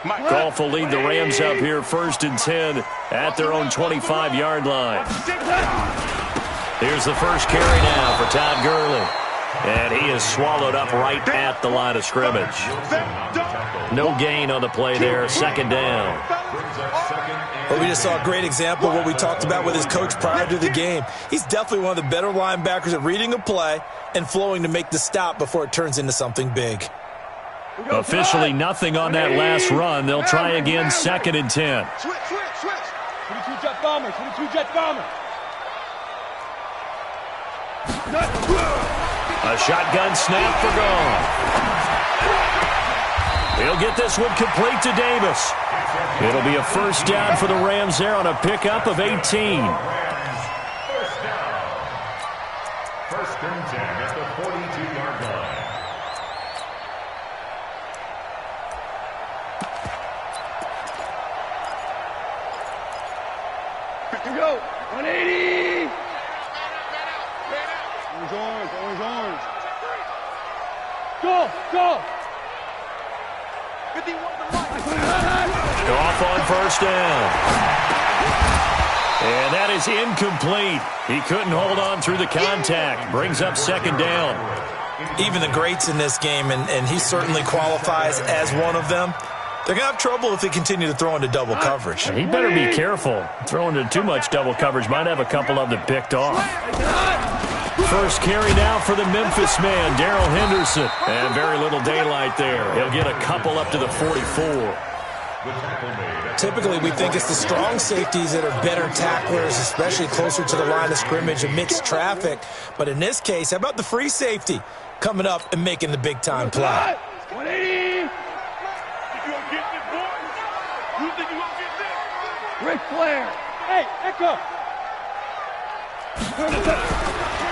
Goff will lead the Rams up here 1st and 10 at their own 25-yard line. Here's the first carry now for Todd Gurley. And he is swallowed up right at the line of scrimmage. No gain on the play there. 2nd down. Well, we just saw a great example of what we talked about with his coach prior to the game. He's definitely one of the better linebackers at reading a play and flowing to make the stop before it turns into something big. Officially nothing on that last run. They'll try again 2nd and 10. Switch. 22 jet bomber. 22 jet bomber. A shotgun snap for Goff. He'll get this one complete to Davis. It'll be a 1st down for the Rams there on a pickup of 18. 1st and 10 at the 42-yard line. Here we go. 180. Orange. Go. Goff on 1st down. And that is incomplete. He couldn't hold on through the contact. Brings up 2nd down. Even the greats in this game, and he certainly qualifies as one of them, they're going to have trouble if they continue to throw into double coverage. He better be careful. Throwing into too much double coverage might have a couple of them picked off. First carry now for the Memphis man, Darrell Henderson. And very little daylight there. He'll get a couple up to the 44. Typically, we think it's the strong safeties that are better tacklers, especially closer to the line of scrimmage amidst traffic. But in this case, how about the free safety coming up and making the big-time play? 180. You think you gonna get this? Ric Flair. Hey, Echo.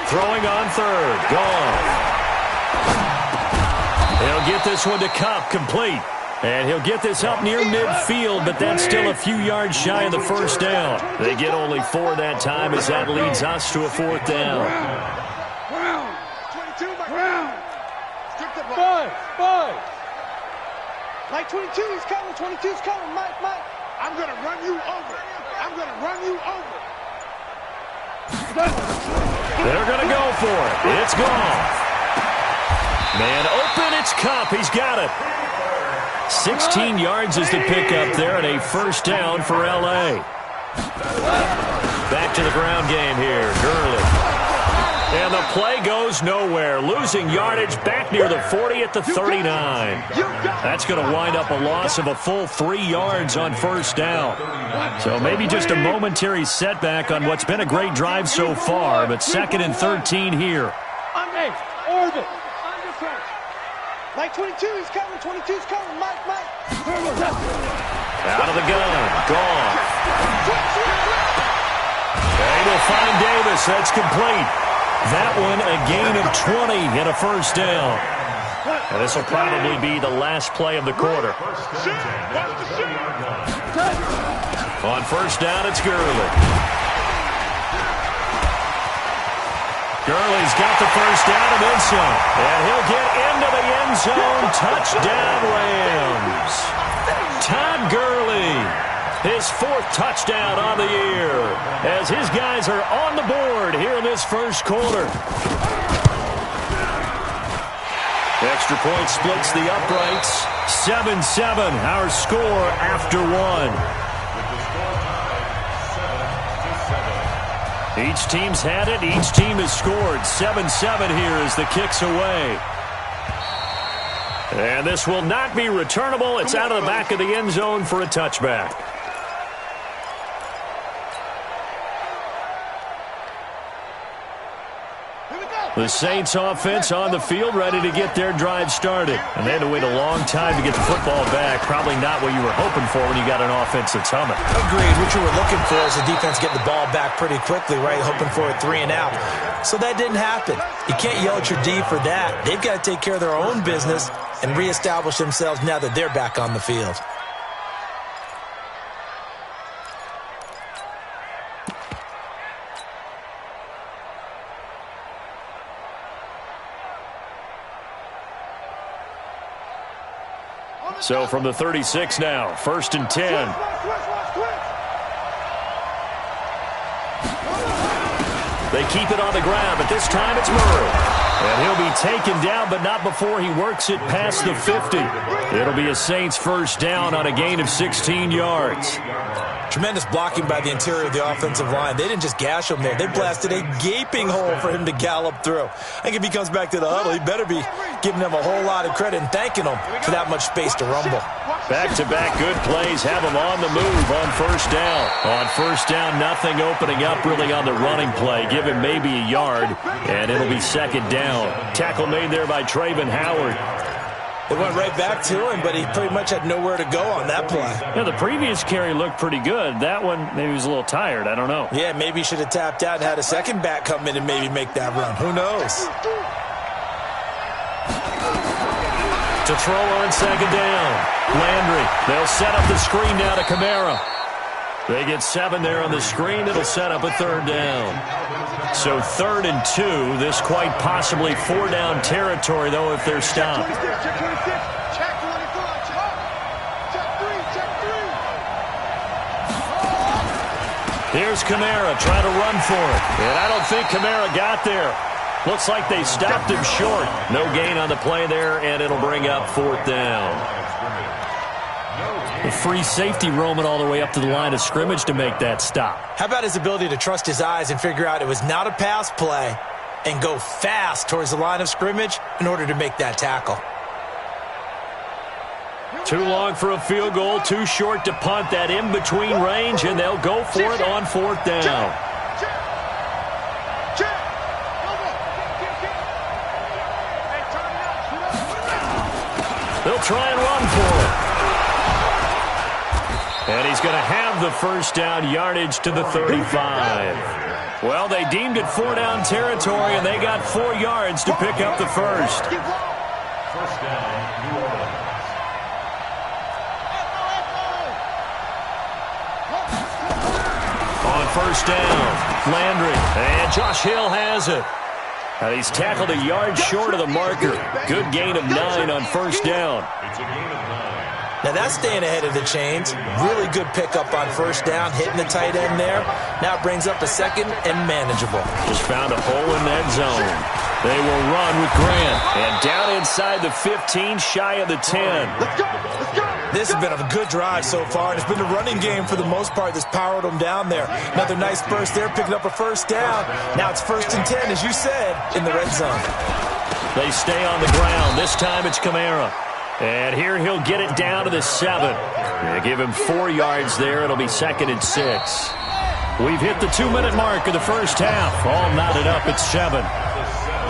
Throwing on 3rd. Goff. He'll get this one to Kupp, complete. And he'll get this up near midfield, but that's still a few yards shy of the 1st down. They get only 4 that time as that leads us to a 4th down. Brown. 22, Brown. Five. Mike 22, he's coming. 22's coming. Mike. I'm going to run you over. They're going to go for it. It's gone. Man open, it's Kupp. He's got it. 16 yards is the pickup there, and a 1st down for L.A. Back to the ground game here. Gurley. And the play goes nowhere. Losing yardage back near the 40 at the 39. That's going to wind up a loss of a full 3 yards on 1st down. So maybe just a momentary setback on what's been a great drive so far, but 2nd and 13 here. Orbit. Mike 22 is coming. 22's coming. Mike. Out of the gun. Goff. They will find Davis. That's complete. That one a gain of 20 and a 1st down. And this will probably be the last play of the quarter. On 1st down, it's Gurley. Gurley's got the 1st down and then some. And he'll get into the end zone. Touchdown, Rams. Todd Gurley, his 4th touchdown on the year, as his guys are on the board here in this 1st quarter. Extra point splits the uprights. 7-7, our score after 1. Each team's had it. Each team has scored. 7-7 here as the kick's away. And this will not be returnable. It's out of the back of the end zone for a touchback. The Saints offense on the field, ready to get their drive started. And they had to wait a long time to get the football back. Probably not what you were hoping for when you got an offense that's humming. Agreed. What you were looking for is the defense getting the ball back pretty quickly, right? Hoping for a 3 and out. So that didn't happen. You can't yell at your D for that. They've got to take care of their own business and reestablish themselves now that they're back on the field. So from the 36 now, 1st and 10. They keep it on the ground, but this time it's Murray. And he'll be taken down, but not before he works it past the 50. It'll be a Saints first down on a gain of 16 yards. Tremendous blocking by the interior of the offensive line. They didn't just gash him there. They blasted a gaping hole for him to gallop through. I think if he comes back to the huddle, he better be giving them a whole lot of credit and thanking them for that much space to rumble. Back-to-back good plays have him on the move on first down. On first down, nothing opening up really on the running play. Give him maybe a yard, and it'll be 2nd down. Tackle made there by Trayvon Howard. They went right back to him, but he pretty much had nowhere to go on that play. Yeah, the previous carry looked pretty good. That one, maybe he was a little tired. I don't know. Yeah, maybe he should have tapped out and had a second back come in and maybe make that run. Who knows? To throw on 2nd down. Landry. They'll set up the screen now to Kamara. They get 7 there on the screen. It'll set up a 3rd down. So 3rd and 2. This quite possibly 4-down territory, though, if they're stopped. Here's Kamara trying to run for it. And I don't think Kamara got there. Looks like they stopped him short. No gain on the play there, and it'll bring up 4th down. The free safety roaming all the way up to the line of scrimmage to make that stop. How about his ability to trust his eyes and figure out it was not a pass play and go fast towards the line of scrimmage in order to make that tackle? Too long for a field goal, too short to punt. That in-between range, and they'll go for it on 4th down. They'll try and run for it. And he's going to have the first down, yardage to the 35. Well, they deemed it 4-down territory, and they got 4 yards to pick up the first. First down, New Orleans. On first down, Landry, and Josh Hill has it. Now he's tackled a yard short of the marker. Good gain of 9 on first down. It's a gain of 9. Now that's staying ahead of the chains. Really good pickup on first down, hitting the tight end there. Now it brings up a 2nd and manageable. Just found a hole in that zone. They will run with Grant. And down inside the 15, shy of the 10. This has been a good drive so far, and it's been the running game for the most part that's powered them down there. Another nice burst there, picking up a first down. Now it's 1st and 10, as you said, in the red zone. They stay on the ground. This time it's Kamara. And here he'll get it down to the 7. They give him 4 yards there. It'll be 2nd and 6. We've hit the 2-minute mark of the first half. All knotted up at 7.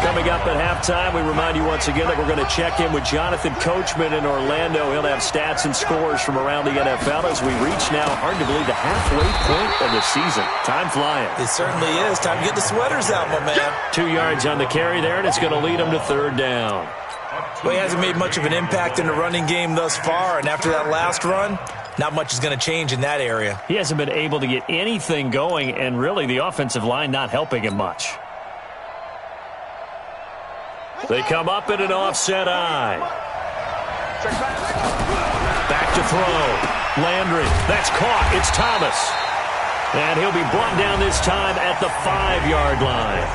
Coming up at halftime, we remind you once again that we're going to check in with Jonathan Coachman in Orlando. He'll have stats and scores from around the NFL as we reach now, hard to believe, the halfway point of the season. Time flying. It certainly is. Time to get the sweaters out, my man. 2 yards on the carry there, and it's going to lead him to 3rd down. Well, he hasn't made much of an impact in the running game thus far, and after that last run, not much is going to change in that area. He hasn't been able to get anything going, and really the offensive line not helping him much. They come up in an offset eye. Back to throw. Landry. That's caught. It's Thomas. And he'll be brought down this time at the 5-yard line.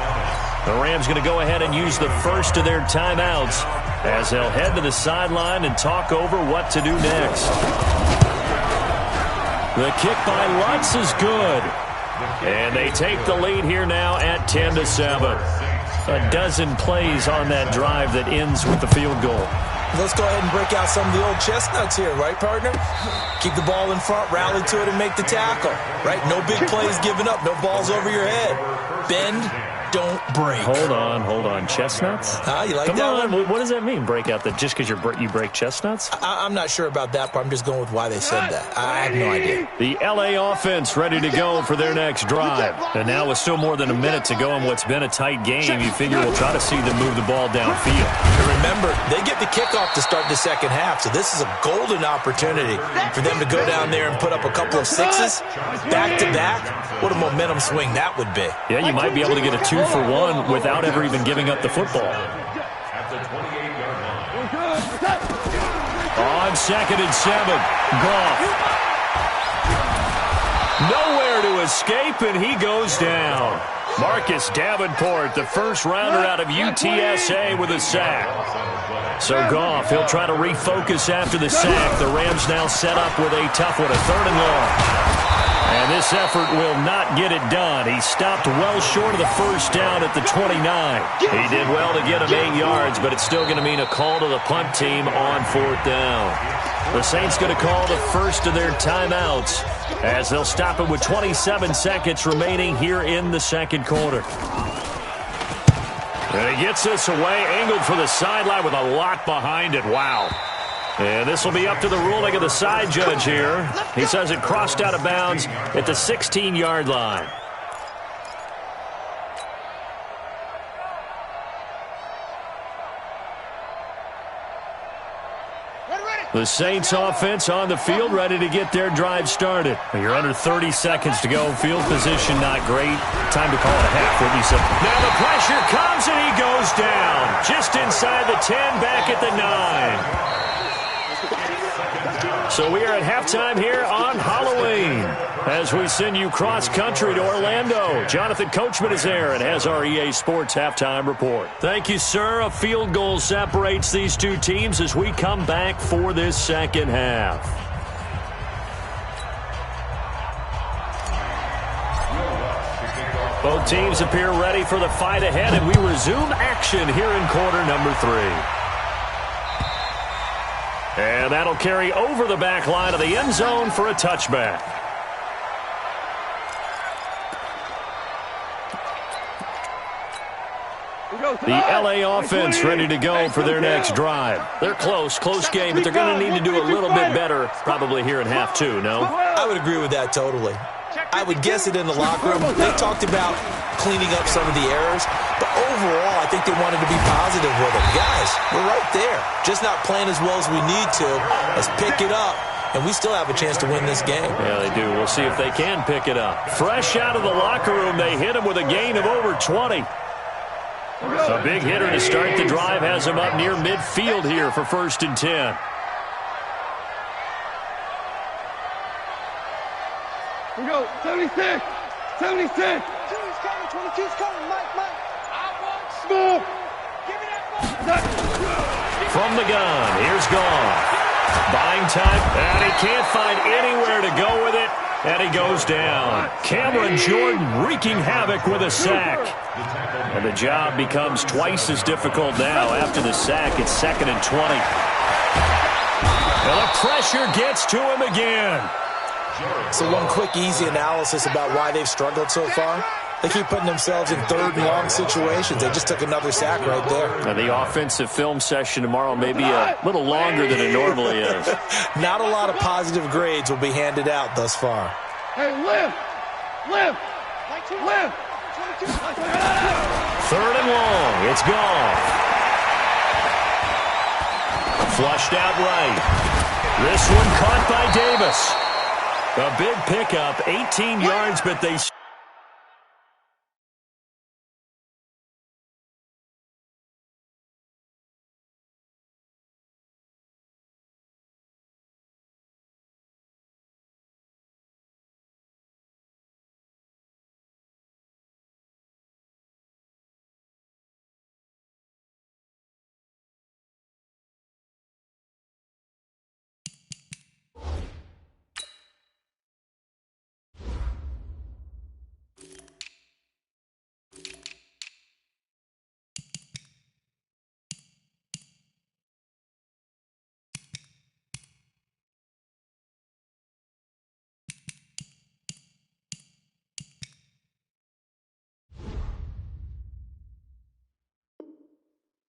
The Rams going to go ahead and use the first of their timeouts as they'll head to the sideline and talk over what to do next. The kick by Lutz is good. And they take the lead here now at 10-7. A dozen plays on that drive that ends with the field goal. Let's go ahead and break out some of the old chestnuts here, right, partner? Keep the ball in front, rally to it, and make the tackle, right? No big plays given up, no balls over your head. Bend, don't break. Hold on. Chestnuts? You like Come that on. one? What does that mean, break out? That just because you break chestnuts? I'm not sure about that, but I'm just going with why they said that. I have no idea. The L.A. offense ready to go for their next drive. And now with still more than a minute to go in what's been a tight game, you figure we'll try to see them move the ball downfield. And remember, they get the kickoff to start the second half, so this is a golden opportunity for them to go down there and put up a couple of sixes back-to-back. What a momentum swing that would be. Yeah, you might be able to get a 2-for-1 without ever even giving up the football. At the 28-yard line. On on 2nd and 7. Goff. Nowhere to escape, and he goes down. Marcus Davenport, the first rounder out of UTSA, with a sack. So Goff, he'll try to refocus after the sack. The Rams now set up with a tough one, a 3rd and long. And this effort will not get it done. He stopped well short of the first down at the 29. He did well to get him 8 yards, but it's still going to mean a call to the punt team on 4th down. The Saints going to call the first of their timeouts as they'll stop it with 27 seconds remaining here in the 2nd quarter. And he gets this away, angled for the sideline with a lot behind it. Wow. And this will be up to the ruling of the side judge here. He says it crossed out of bounds at the 16-yard line. The Saints offense on the field, ready to get their drive started. You're under 30 seconds to go. Field position not great. Time to call it a half, wouldn't you say? Now the pressure comes and he goes down. Just inside the 10, back at the 9. So we are at halftime here on Halloween as we send you cross-country to Orlando. Jonathan Coachman is there and has our EA Sports halftime report. Thank you, sir. A field goal separates these two teams as we come back for this second half. Both teams appear ready for the fight ahead, and we resume action here in quarter number 3. And that'll carry over the back line of the end zone for a touchback. The LA offense ready to go for their next drive. They're close game, but they're going to need to do a little bit better probably here in half 2, no? I would agree with that totally. I would guess it in the locker room. They talked about cleaning up some of the errors, but overall, I think they wanted to be positive with it. Guys, we're right there. Just not playing as well as we need to. Let's pick it up, and we still have a chance to win this game. Yeah, they do. We'll see if they can pick it up. Fresh out of the locker room, they hit him with a gain of over 20. A big hitter to start the drive has him up near midfield here for 1st and 10. We go, 76, 76. 22's coming, 22's coming, Mike. I want Move. Give me that ball. From the gun, here's Goff. Buying time, and he can't find anywhere to go with it, and he goes down. Cameron Jordan wreaking havoc with a sack. And the job becomes twice as difficult now after the sack. It's 2nd and 20. And the pressure gets to him again. So one quick, easy analysis about why they've struggled so far. They keep putting themselves in 3rd and long situations. They just took another sack right there. And the offensive film session tomorrow may be a little longer than it normally is. Not a lot of positive grades will be handed out thus far. Hey, lift. 3rd and long. It's gone. Flushed out right. This one caught by Davis. A big pickup, 18 yards, but they...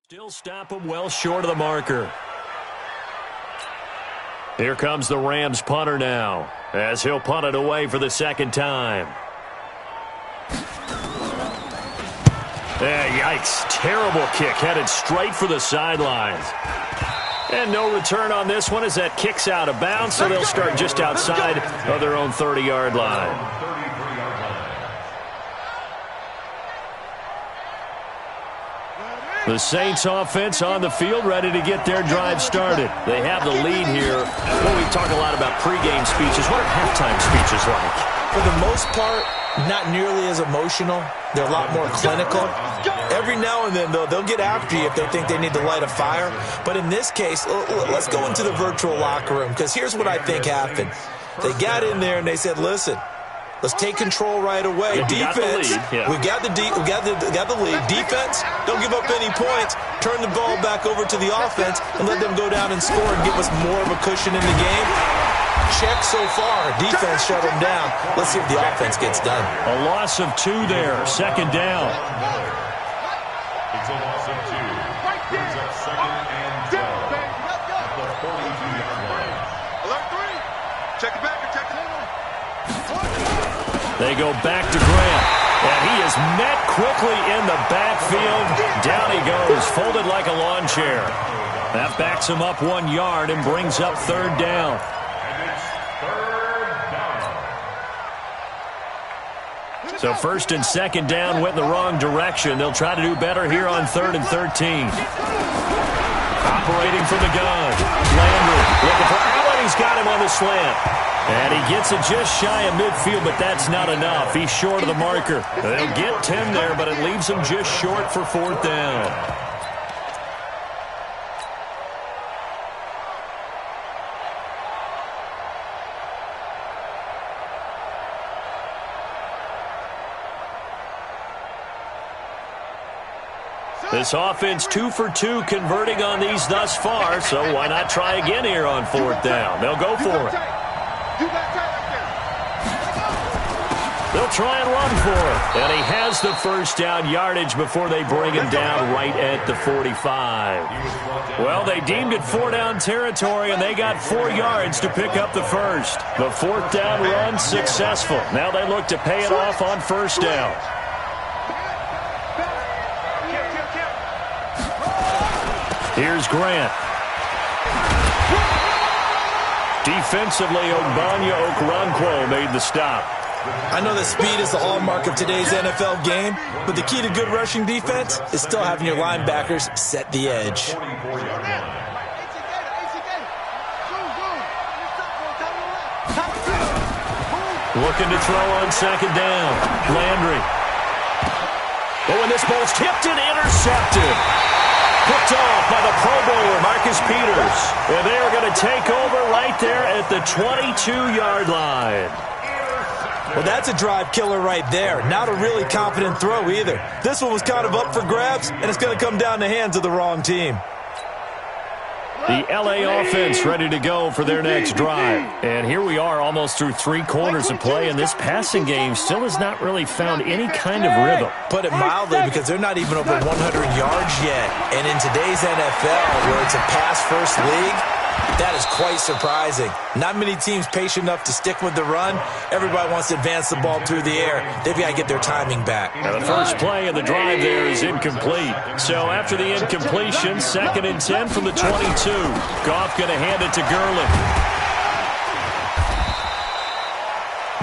Still stop him well short of the marker. Here comes the Rams punter now, as he'll punt it away for the 2nd time. Yikes. Terrible kick, headed straight for the sidelines. And no return on this one as that kick's out of bounds, so they'll start just outside of their own 30-yard line. The The Saints offense on the field, ready to get their drive started. They have the lead here. Well, we talk a lot about pregame speeches. What are halftime speeches like? For the most part, not nearly as emotional. They're a lot more clinical. Every now and then, though, they'll get after you if they think they need to light a fire. But in this case, let's go into the virtual locker room, because here's what I think happened. They got in there and they said, listen, let's take control right away. Defense, we got the lead. Defense, don't give up any points. Turn the ball back over to the offense and let them go down and score and give us more of a cushion in the game. Check so far. Defense shut them down. Let's see if the offense gets done. A loss of 2 there. Second down. It's a loss of 2. Brings up second and 12 at the 42-yard line. Alert 3. Check it back and check it out. They go back to Grant. And he is met quickly in the backfield. Down he goes, folded like a lawn chair. That backs him up 1 yard and brings up third down. So first and second down went in the wrong direction. They'll try to do better here on 3rd and 13. Operating from the gun. Landry looking for Allen. He's got him on the slant. And he gets it just shy of midfield, but that's not enough. He's short of the marker. They'll get 10 there, but it leaves him just short for 4th down. This offense 2 for 2 converting on these thus far, so why not try again here on 4th down? They'll go for it. They'll try and run for it. And he has the first down yardage before they bring him down right at the 45. Well, they deemed it 4 down territory, and they got 4 yards to pick up the first. The 4th down run successful. Now they look to pay it off on 1st down. Here's Grant. Defensively, Ogbanya Okoronkwo made the stop. I know that speed is the hallmark of today's NFL game, but the key to good rushing defense is still having your linebackers set the edge. Looking to throw on 2nd down. Landry. Oh, and this ball's tipped and intercepted. Picked off by the Pro Bowler, Marcus Peters. And they are going to take over right there at the 22-yard line. Well, that's a drive killer right there. Not a really confident throw either. This one was kind of up for grabs, and it's going to come down the hands of the wrong team. The LA offense ready to go for their next drive. And here we are almost through 3 quarters of play, and this passing game still has not really found any kind of rhythm. Put it mildly, because they're not even over 100 yards yet. And in today's NFL, where it's a pass-first league, that is quite surprising. Not many teams patient enough to stick with the run. Everybody wants to advance the ball through the air. They've got to get their timing back. Now the first play of the drive there is incomplete. So after the incompletion, 2nd and 10 from the 22. Goff going to hand it to Gurley.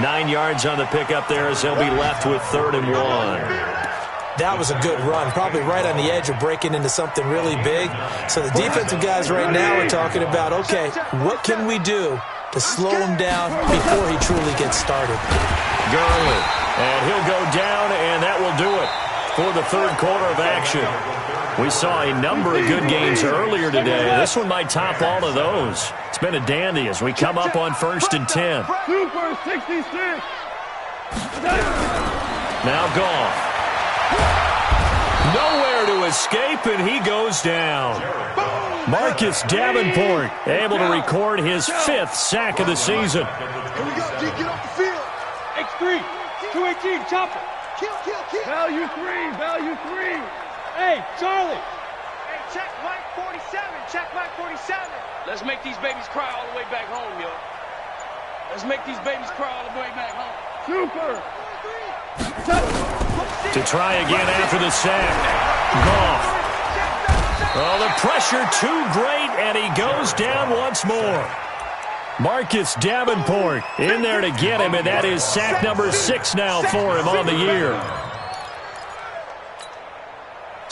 9 yards on the pickup there as they'll be left with 3rd and 1. That was a good run, probably right on the edge of breaking into something really big. So the defensive guys right now are talking about, okay, what can we do to slow him down before he truly gets started? Gurley, and he'll go down, and that will do it for the 3rd quarter of action. We saw a number of good games earlier today. This one might top all of those. It's been a dandy as we come up on 1st and 10. Super 66. Now Goff. Nowhere to escape, and he goes down. Marcus Davenport able to record his 5th sack of the season. Here we go, G. Get off the field. X3. 218. Chopper. Kill. Value 3. Value 3. Hey, Charlie. Hey, check Mike 47. Check Mike 47. Let's make these babies cry all the way back home, yo. Let's make these babies cry all the way back home. Super. To try again after the sack. Goff. Oh, the pressure too great, and he goes down once more. Marcus Davenport in there to get him, and that is sack number 6 now for him on the year.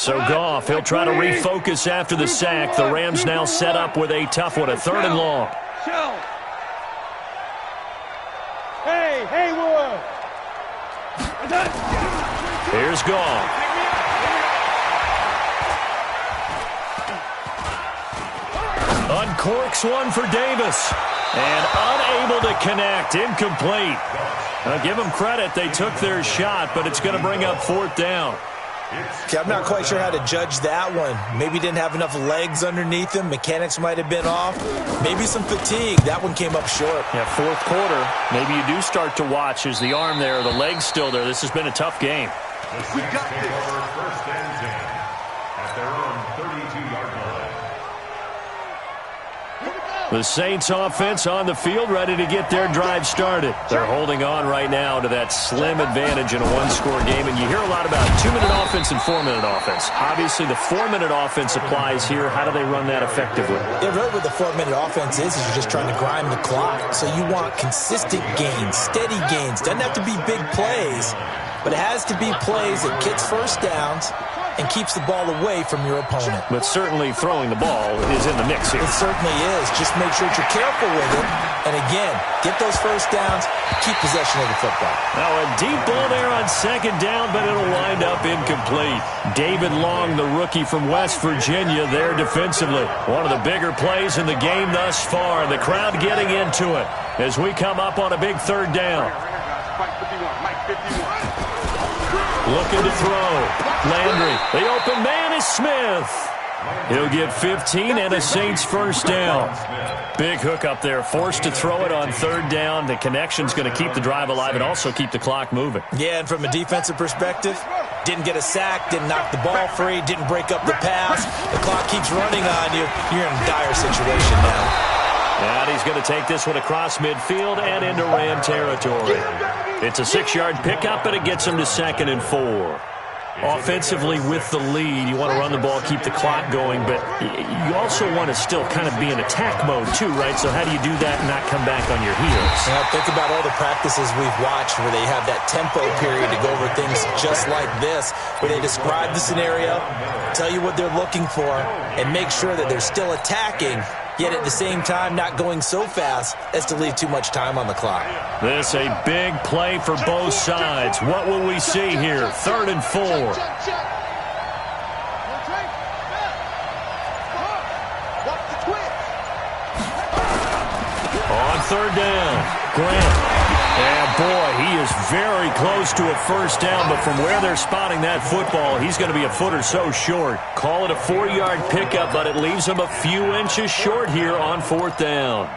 So Goff, he'll try to refocus after the sack. The Rams now set up with a tough one, a 3rd and long. Hey, Haywood. Here's Goff. Uncorks one for Davis. And unable to connect. Incomplete. Now give them credit. They took their shot, but it's going to bring up 4th down. Okay, I'm not quite sure how to judge that one. Maybe didn't have enough legs underneath him. Mechanics might have been off. Maybe some fatigue. That one came up short. Yeah, 4th quarter. Maybe you do start to watch. Is the arm there, the leg's still there? This has been a tough game. We got this. 1st and 10 at their own 32-yard line. The Saints offense on the field, ready to get their drive started. They're holding on right now to that slim advantage in a 1-score game. And you hear a lot about 2-minute offense and 4-minute offense. Obviously, the 4-minute offense applies here. How do they run that effectively? Yeah, really what the 4-minute offense is you're just trying to grind the clock. So you want consistent gains, steady gains. Doesn't have to be big plays, but it has to be plays that gets first downs and keeps the ball away from your opponent. But certainly throwing the ball is in the mix here. It certainly is. Just make sure that you're careful with it. And again, get those first downs, keep possession of the football. Now a deep ball there on 2nd down, but it'll wind up incomplete. David Long, the rookie from West Virginia, there defensively. One of the bigger plays in the game thus far. The crowd getting into it as we come up on a big 3rd down. Looking to throw. Landry. The open man is Smith. He'll get 15 and a Saints 1st down. Big hook up there. Forced to throw it on 3rd down. The connection's going to keep the drive alive and also keep the clock moving. Yeah, and from a defensive perspective, didn't get a sack, didn't knock the ball free, didn't break up the pass. The clock keeps running on you. You're in a dire situation now. And he's going to take this one across midfield and into Ram territory. It's a 6-yard pickup, and it gets him to 2nd and 4. Offensively with the lead, you want to run the ball, keep the clock going, but you also want to still kind of be in attack mode too, right? So how do you do that and not come back on your heels? Now, think about all the practices we've watched where they have that tempo period to go over things just like this, where they describe the scenario, tell you what they're looking for, and make sure that they're still attacking, yet at the same time not going so fast as to leave too much time on the clock. This a big play for both sides. What will we see here? 3rd and 4. On 3rd down, Grant. And boy, he is very close to a 1st down, but from where they're spotting that football, he's going to be a foot or so short. Call it a 4-yard pickup, but it leaves him a few inches short here on 4th down.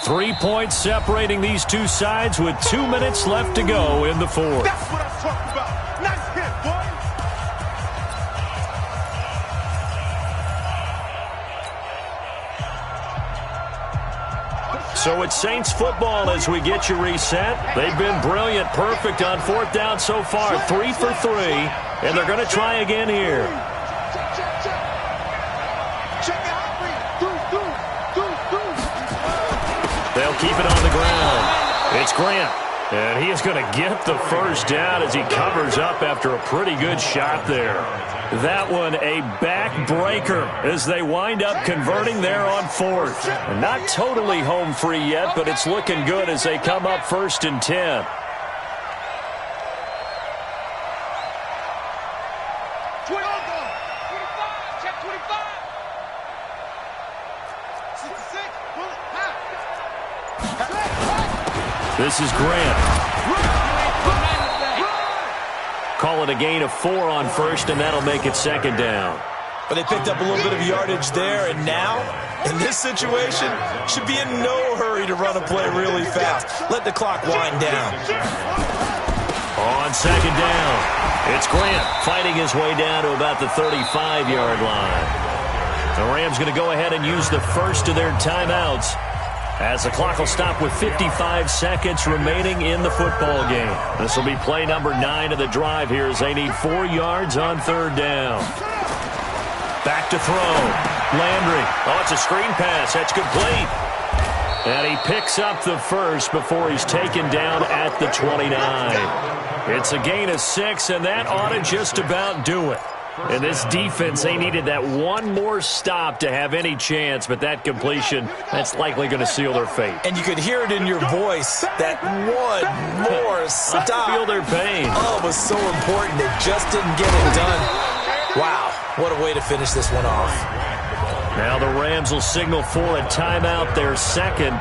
3 points separating these two sides with 2 minutes left to go in the 4th. That's what I'm talking about. Nice hit, boy. So it's Saints football as we get you reset. They've been brilliant, perfect on 4th down so far, 3 for 3, and they're going to try again here. They'll keep it on the ground. It's Grant, and he is going to get the 1st down as he covers up after a pretty good shot there. That one a backbreaker as they wind up converting there on 4th. And not totally home free yet, but it's looking good as they come up 1st and 10. This is Grant. Call it a gain of 4 on 1st, and that'll make it 2nd down. But they picked up a little bit of yardage there, and now, in this situation, should be in no hurry to run a play really fast. Let the clock wind down. On 2nd down, it's Grant fighting his way down to about the 35-yard line. The Rams going to go ahead and use the first of their timeouts, as the clock will stop with 55 seconds remaining in the football game. This will be play number 9 of the drive here as they need 4 yards on 3rd down. Back to throw. Landry. Oh, it's a screen pass. That's complete. And he picks up the first before he's taken down at the 29. It's a gain of 6, and that ought to just about do it. And this defense, they needed that one more stop to have any chance, but that completion, that's likely going to seal their fate. And you could hear it in your voice, that one more stop. Feel their pain. Oh, it was so important. They just didn't get it done. Wow, what a way to finish this one off. Now the Rams will signal for a timeout, their second,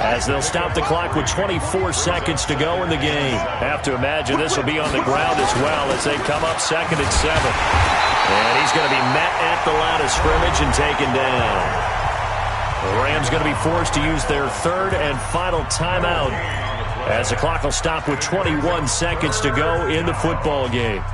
as they'll stop the clock with 24 seconds to go in the game. Have to imagine this will be on the ground as well as they come up 2nd and 7. And he's going to be met at the line of scrimmage and taken down. The Rams going to be forced to use their 3rd and final timeout as the clock will stop with 21 seconds to go in the football game.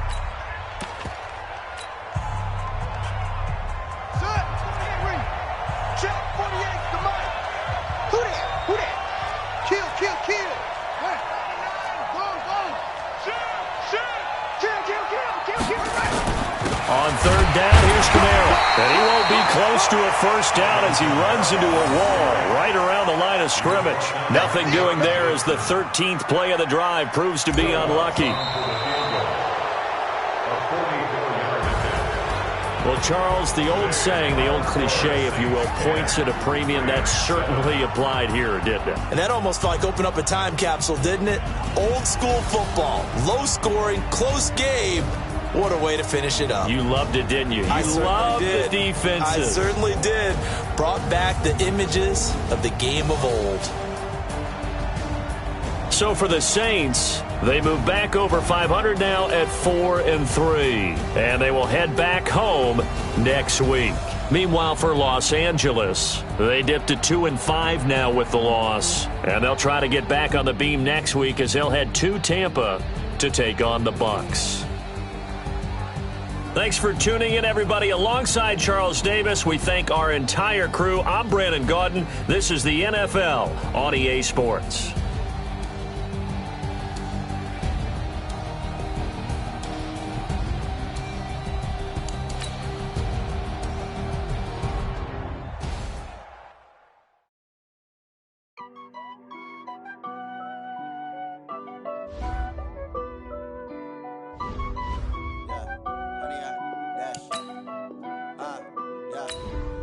On 3rd down, here's Kamara. And he won't be close to a first down as he runs into a wall right around the line of scrimmage. Nothing doing there as the 13th play of the drive proves to be unlucky. Well, Charles, the old saying, the old cliche, if you will, points at a premium, that certainly applied here, didn't it? And that almost like opened up a time capsule, didn't it? Old school football, low scoring, close game. What a way to finish it up. You loved it, didn't you? You loved the defenses. I certainly did. Brought back the images of the game of old. So for the Saints, they move back over 500 now at 4-3. And they will head back home next week. Meanwhile, for Los Angeles, they dipped to 2-5 now with the loss. And they'll try to get back on the beam next week as they'll head to Tampa to take on the Bucs. Thanks for tuning in, everybody. Alongside Charles Davis, we thank our entire crew. I'm Brandon Gaudin. This is the NFL on EA Sports.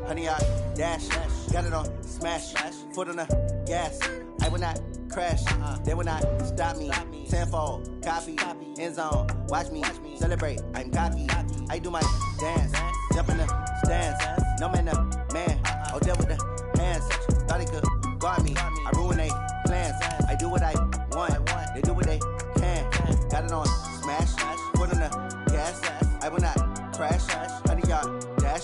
Honey, I dash, got it on smash, foot on the gas. I will not crash, they will not stop me. Tenfold, copy, end zone, watch me celebrate. I'm cocky, I do my dance, jump in the stands. No man, the man, oh, deal with the hands. Thought he could guard me, I ruin they plans. I do what I want, they do what they can. Got it on smash, foot on the gas. I will not crash, honey, yard dash,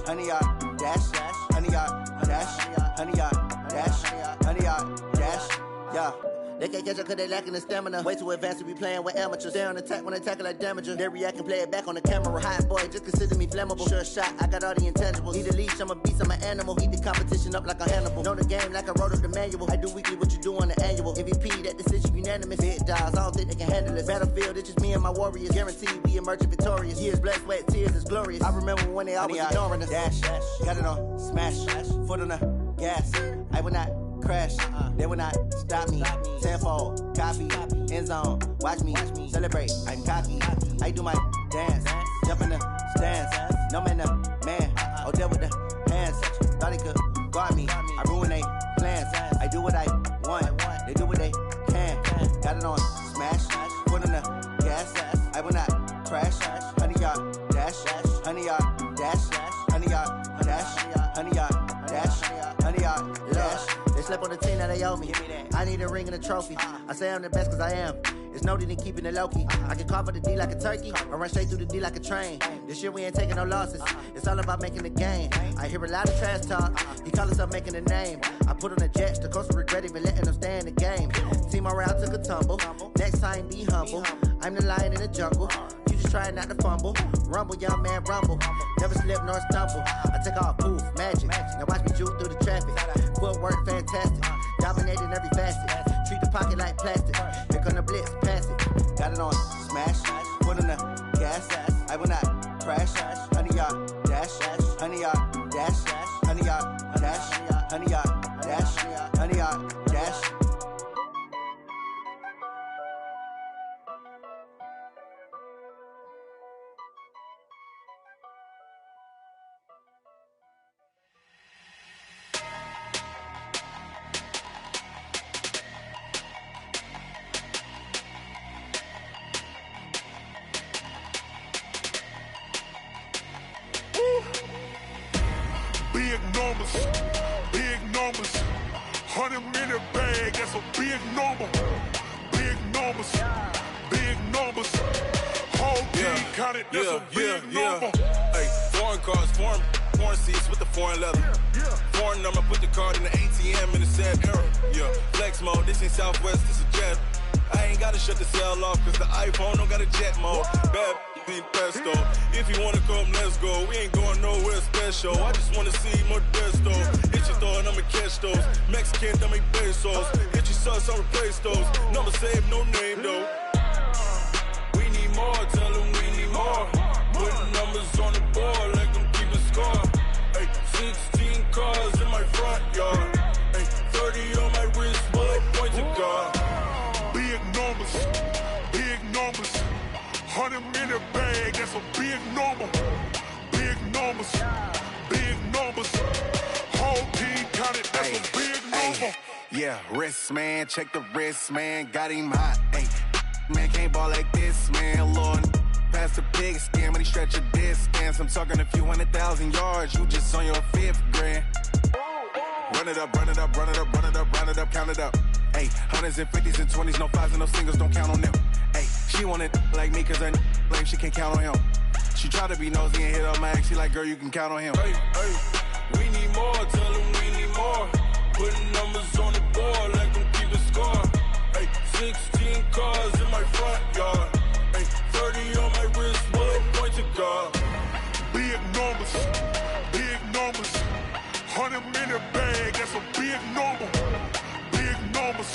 honey, yard. Dash, honey yard, dash, honey yard, dash, honey yard, dash, yeah. They can't catch up cause they lacking the stamina. Way too advanced to be playing with amateurs. They on attack when they tackle like damager. They react and play it back on the camera. Hot boy, just consider me flammable. Sure shot, I got all the intangibles. Need a leash, I'm a beast, I'm an animal. Heat the competition up like a Hannibal. Know the game like I wrote up the manual. I do weekly what you do on the annual. MVP, that decision unanimous. Big dogs, I don't think they can handle it. Battlefield, it's just me and my warriors. Guaranteed we emerging victorious. Years, blood, sweat, tears, it's glorious. I remember when they always ignoring us. Dash, got it on smash, foot on the gas. I will not crash, they will not stop me. Tenfold, copy, end zone, watch me celebrate. I'm cocky, I do my dance, jump in the stands. No man, the man, oh, deal with the hands. Thought he could guard me, I ruin they plans. I do what I want, they do what they can. Got it on smash, foot on the gas. I will not crash, honey yard dash, honey yard dash, honey yard dash, honey yard dash, honey yard dash. They slept on the team that they owe me. I need a ring and a trophy. I say I'm the best cause I am. It's no need in keeping it low-key. I can carve for the D like a turkey, or run straight through the D like a train. This year we ain't taking no losses. It's all about making the game. I hear a lot of trash talk. He call himself making a name. I put on the Jets. The coach will regret even letting them stay in the game. Team around took a tumble. Next time be humble. I'm the lion in the jungle. You just trying not to fumble. Rumble, young man, rumble. Never slip nor stumble. I take off, poof, magic. Now watch me juke through the traffic. Footwork fantastic. Dominating every facet. Treat the pocket like plastic. Here come the blitz, pass it. Got it on smash. Foot on the gas. I will not crash. Honey yard dash. Honey yard dash. Honey yard dash. Honey yard dash. Big numbers, big numbers. 100-minute bag, that's a big number. Big numbers, big numbers. Whole team counted, that's a big number. Hey, foreign cars, foreign seats with the foreign leather. Foreign number, put the card in the ATM in the sad era. Yeah, flex mode, this ain't Southwest, this is jet. I ain't gotta shut the cell off, cause the iPhone don't got a jet mode. Bad be pesto. If you wanna come, let's go. We ain't going nowhere special. I just wanna see Modesto. Hit your thought, I'ma catch those. Mexican, dummy pesos. Hit your sus, I'll replace those. Number saved, no name though. We need more, tell them we need more. Putting numbers on the board, like them keeping score. Hey, 16 cars in my front yard. Hey, 30 on my wrist, bullet point to God. Big numbers, big numbers. 100-minute bag, that's a big number. Big numbers, big numbers. Whole team counted, that's a big number. Yeah, wrist man, check the wrist man, got him hot. Ay, man can't ball like this, man. Lord, past the big scam, when he stretch a distance. I'm talking a few 100,000 yards, you just on your 5th grand. Run it up, run it up, run it up, run it up, run it up, count it up. Hey, 100s and 50s and 20s, no 5s and no singles, don't count on them. Hey, she want it like me, cause her like she can't count on him. She try to be nosy and hit up my ex, she like, girl, you can count on him. Hey, we need more, tell them we need more. Putting numbers on the board, like them keeping score. Hey, 16 cars in my front yard. Hey, 30 on my wrist, bullet point to God. Big numbers, big numbers. 100-minute bag, that's a big number. Big numbers,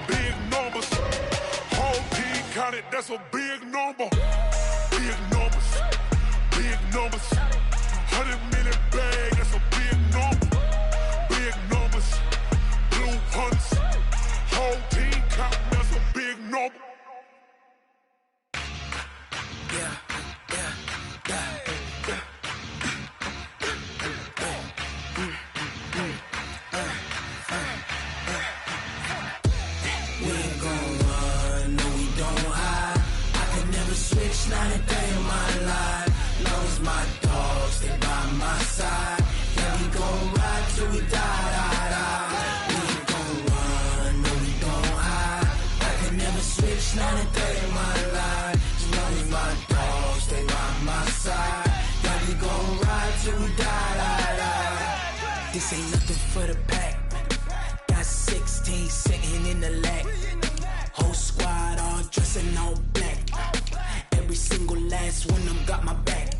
big numbers. Whole team counted, that's a big number. Big numbers, big numbers. 100-minute bag, that's a big number. Big numbers, blue hunts. Whole team counting, that's a big number. Yeah. Switch, not a day in my life. Loves my dogs, they by my side. Yeah, we gon' ride till we die. We ain't gon' run, no, we gon' hide. I can never switch, not a day in my life. As long as my dogs, they by my side. Yeah, we gon' ride till we die. This ain't nothing for the pack. Got 16 sitting in the lap. Whole squad all dressing all black. Every single last one of them got my back.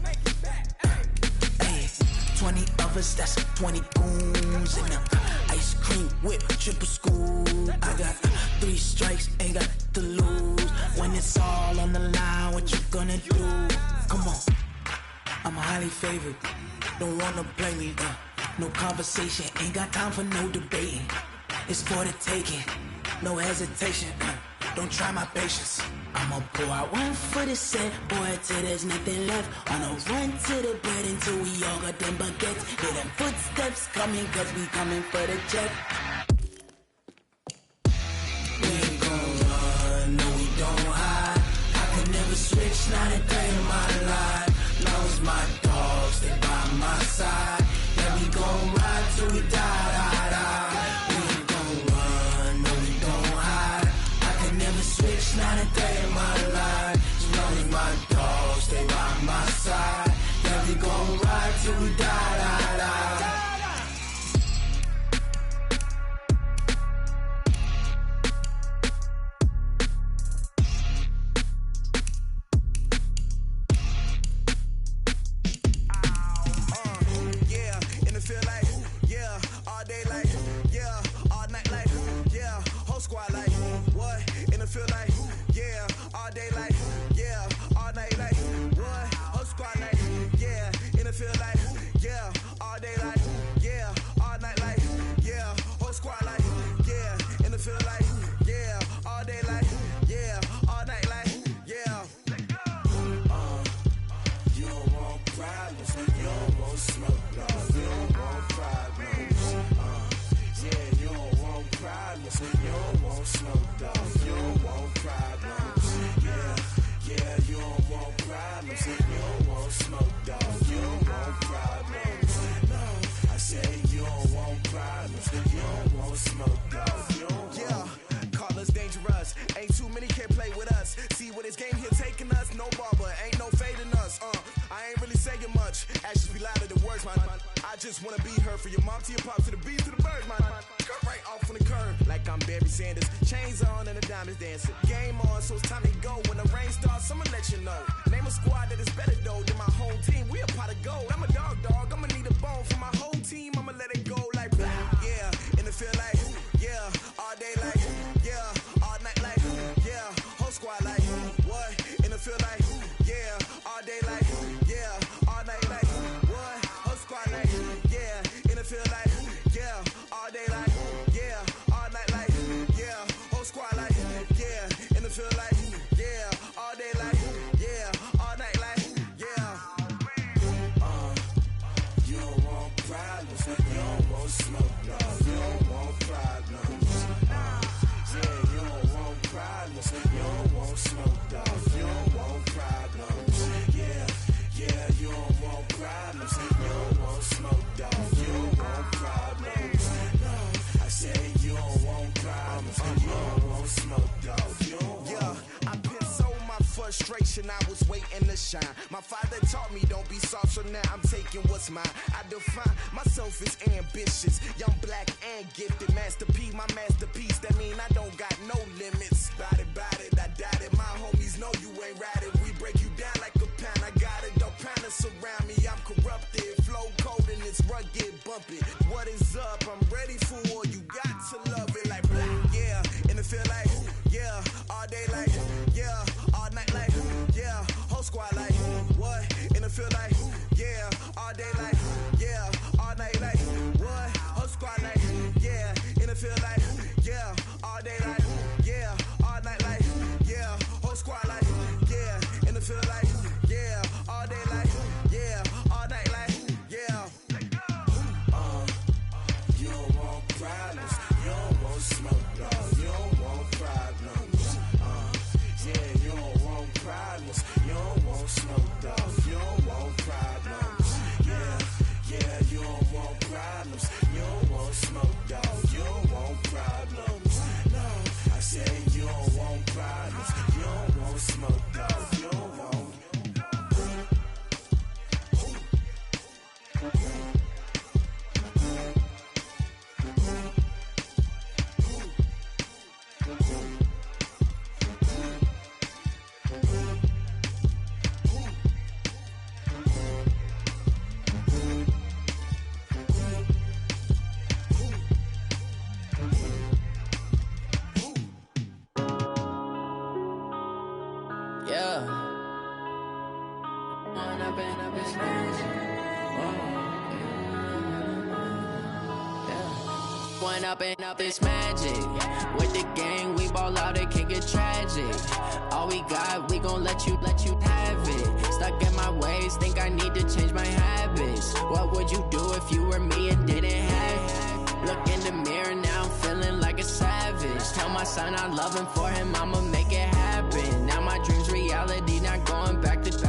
Ay, 20 of us, that's 20 goons. And ice cream whip, triple scoop. I got 3 strikes, ain't got to lose. When it's all on the line, what you gonna do? Come on, I'm highly favored. Don't wanna play me, no conversation. Ain't got time for no debating. It's for the taking, no hesitation. Don't try my patience. I'ma pour out one for the set, boy, till there's nothing left. On a run to the bread until we all got them baguettes. Hear them footsteps coming, cause we coming for the check. We ain't gon' run, no, we don't hide. I can never switch, not a day in my life. Long as my dogs, they by my side. Yeah, we gon' ride till we die. We ain't gon' run, no, we don't hide. I can never switch, not a day in my life. As long as my dogs, stay by my side. Yeah, we gon' ride till we die. can't play with us. See where this game here taking us? No barber, ain't no fading us. I ain't really saying much. Actions be louder than words, man. I just wanna be heard from your mom to your pop to the beat to the birds, man. Cut right off on the curb, like I'm Barry Sanders. Chains on and the diamonds dancing. Game on, so it's time to go. When the rain starts, I'ma let you know. Name a squad that is better though than my whole team. We a pot of gold. I'm a dog. I'ma need a bone for my whole team. I'ma let it go like yeah. And it feel like yeah. All day like yeah. All night like yeah. Whole squad like what? And it feel like yeah. All day like yeah. All night like what? Whole squad like yeah. And it feel like yeah. All day like yeah. All night like yeah. Whole squad like yeah. And it feel like yeah. All day like yeah. All night like yeah. You don't want problems. You don't want smoke, no. You don't want problems. Yeah, you don't want problems. You don't want smoke, dog. You don't want problems. Yeah, you don't want problems. You don't want smoke, dog. You don't want problems. No, I said you don't want problems. You don't want smoke, dog. You don't want. Yeah, I've been so my frustration, I was waiting to shine. My father taught me don't be soft, so now I'm taking what's mine. I define myself as ambitious, young, black, and gifted. Master P, my masterpiece. That mean I don't got no limits. Bout it, I doubt it. My homies know you ain't ratted. We break you down like a pound. I got it, don't pound surround me. I'm corrupted, flow cold and it's rugged, bumpy. What is up? I'm ready for war. You got to love it like black, yeah. And it feel like yeah. All day like yeah. All night like yeah. Whole squad like what? And it feel like yeah. All day like yeah. All night like what? Whole squad like yeah. And it feel like yeah. All day like yeah. All night like yeah. Whole squad like yeah. And it feel like yeah. All day like yeah. All night like yeah. You don't want problems. You don't want smoke, no. You don't want problems. Yeah, you don't want problems. You don't want smoke, dog. You don't want problems. Yeah, you don't want problems. You don't want smoke, dog. You don't want problems. No, I said you don't want problems. You don't want smoke, dog. You don't want. Up this magic with the gang, we ball out, it can get tragic. All we got, we gon' let you have it. Stuck in my ways, think I need to change my habits. What would you do if you were me and didn't have it? Look in the mirror now, I'm feeling like a savage. Tell my son I love him, for him I'ma make it happen. Now my dream's reality, not going back to.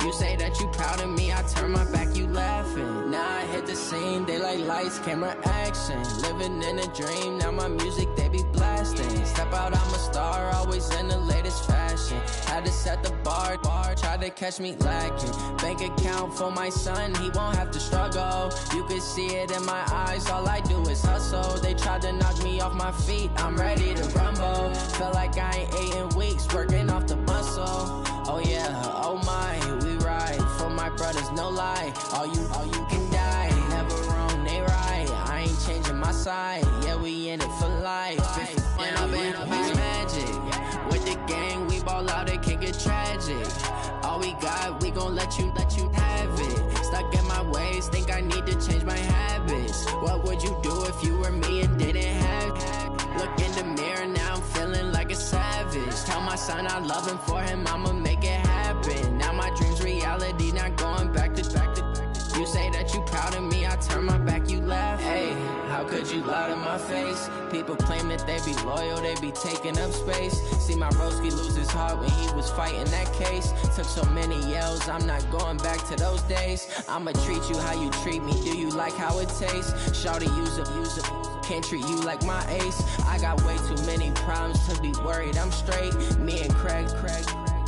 You say that you proud of me, I turn my back, you laughing. Now I hit the scene, they like lights, camera, action. Living in a dream, now my music, they be blasting. Step out, I'm a star, always in the latest fashion. Had to set the bar, try to catch me lacking. Bank account for my son, he won't have to struggle. You can see it in my eyes, all I do is hustle. They tried to knock me off my feet, I'm ready to rumble. Feel like I ain't ate in weeks, working off the muscle. Oh yeah, oh my, we ride for my brothers, no lie. All you can die, never wrong, they right. I ain't changing my side, yeah, we in it for life. When up in it's magic, with the gang, we ball out, it can get tragic. All we got, we gon' let you have it. Stuck in my ways, think I need to change my habits. What would you do if you were me and didn't have it? Look in the mirror now, I'm feeling like a savage. Tell my son I love him, for him I'ma make it happen. Now my dream's reality, not going back to. You say that you proud of me, I turn my back, you laugh. Hey, how could you lie to my face? People claim that they be loyal, they be taking up space. See my broski lose his heart when he was fighting that case. Took so many yells, I'm not going back to those days. I'ma treat you how you treat me, do you like how it tastes? Shawty, use a Can't treat you like my ace. I got way too many problems to be worried. I'm straight. Me and Craig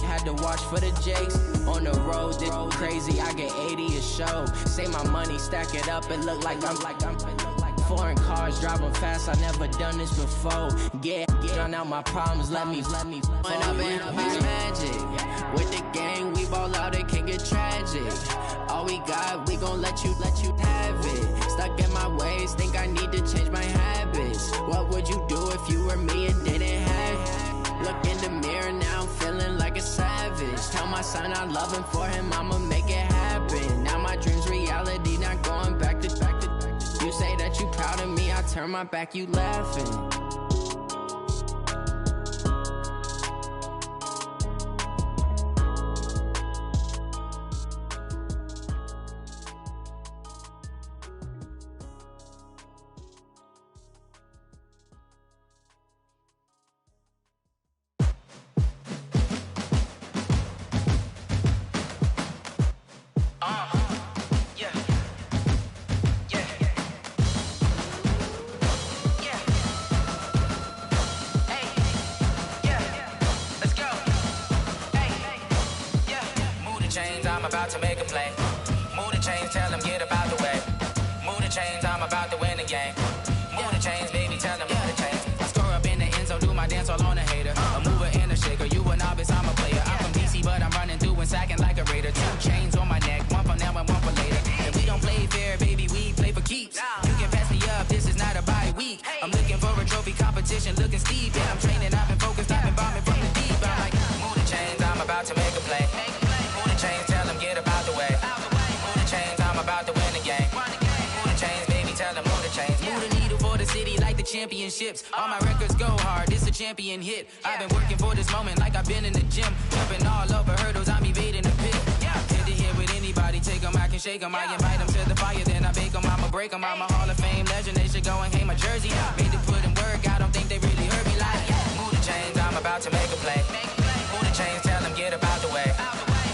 had to watch for the Jakes. On the road, this crazy. I get 80 a show. Say my money, stack it up. It look like I'm foreign cars driving fast. I never done this before. Get on out my problems. Let me. When I've been magic with the gang, we ball out. It can get tragic. All we got, we gon' let you have it. Stuck in my ways, think I need to change my habits. What would you do if you were me and didn't have it? Look in the mirror now, I'm feeling like a savage. Tell my son I love him, for him I'ma make it happen. Now my dream's reality, not going back to. You say that you proud of me, I turn my back, you laughing. About to make a play. Move the chains, tell them get up out the way. Move the chains, I'm about to win the game. Move the chains, baby, tell them move the chains. I score up in the end zone, do my dance all on a hater. A mover and a shaker, you a novice, I'm a player. I'm from DC, but I'm running through and sacking like a raider. 2 chains on my neck, one for now and one for later. And we don't play fair, baby, we play for keeps. You can pass me up, this is not a bye week. I'm looking for a trophy competition, looking steep. And I'm training, I've been focused, I've been bombing from the deep. I'm like, move the chains, I'm about to make a play. Move the chains, tell them get up out the way. Move the chains, I'm about to win the game. Move the chains, baby, tell them move the chains. Move the needle for the city like the championships. All my records go hard, this a champion hit. I've been working for this moment like I've been in the gym. Jumping all over hurdles, I'm evading the pit. Hit it here with anybody, take them, I can shake them. I invite them to the fire, then I bake them, I'ma break them. I'm a Hall of Fame legend, they should go and hang my jersey. Made to put in work, I don't think they really heard me like. Move the chains, I'm about to make a play. Move the chains, tell them get up out the way.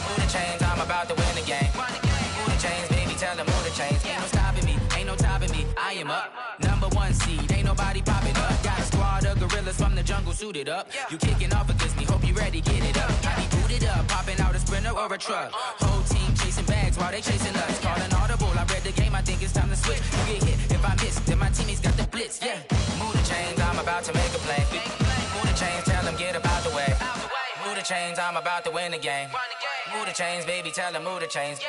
Move the chains, I'm about to win the game. Move the chains, baby, tell them move the chains. Ain't no stopping me, ain't no topping me. I am up, #1 seed, ain't nobody popping up. Got a squad of gorillas from the jungle suited up. You kicking off against me, hope you ready, get it up. I be booted up, popping out a Sprinter or a truck. Whole team chasing bags while they chasing us. Calling audible, I read the game, I think it's time to switch. You get hit if I miss, then my teammates got the blitz, yeah. Move the chains, I'm about to make a play. Move the chains, tell them get up out the way. Move the chains, I'm about to win the game. Move the chains, baby, tell them move the chains.